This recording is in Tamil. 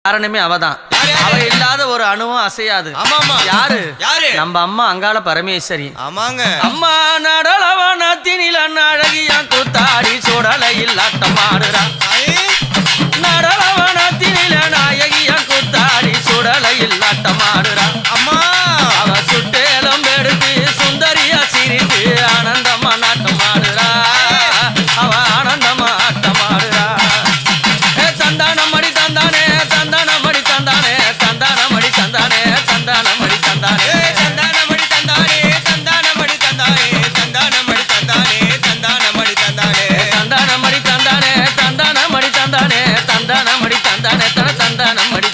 காரணமே அவதான். அவ இல்லாத ஒரு அணுவும் அசையாது. ஆமாமா. யாரு? நம்ம அம்மா அங்காள பரமேஸ்வரி. ஆமாங்க. அம்மா நடலவனத்தினில் அழகியா கூத்தாடி சுடலையில் ஆட்டமாடுறா. நடலவனத்தினில் நாயகியா கூத்தாடி சுடலையில் ஆட்டமாடுறா. அம்மா அவ சுட்டேலம் எடுத்து சுந்தரியா சிரித்து ஆனந்தமா நாட்டமாடுறா. அவ ஆனந்தமா ஆட்டமாடுறா. தந்தானமடி தந்தானே தந்தானமடி தந்தானே தந்தானமடி தந்தானே தந்தானமடி தந்தானே தந்தானமடி தந்தானே தந்தானமடி தந்தானே தந்தானமடி தந்தானே தந்தானமடி தந்தானே தந்தானமடி தந்தானே தந்தானமடி தந்தானே தந்தானமடி தந்தானே தந்தானமடி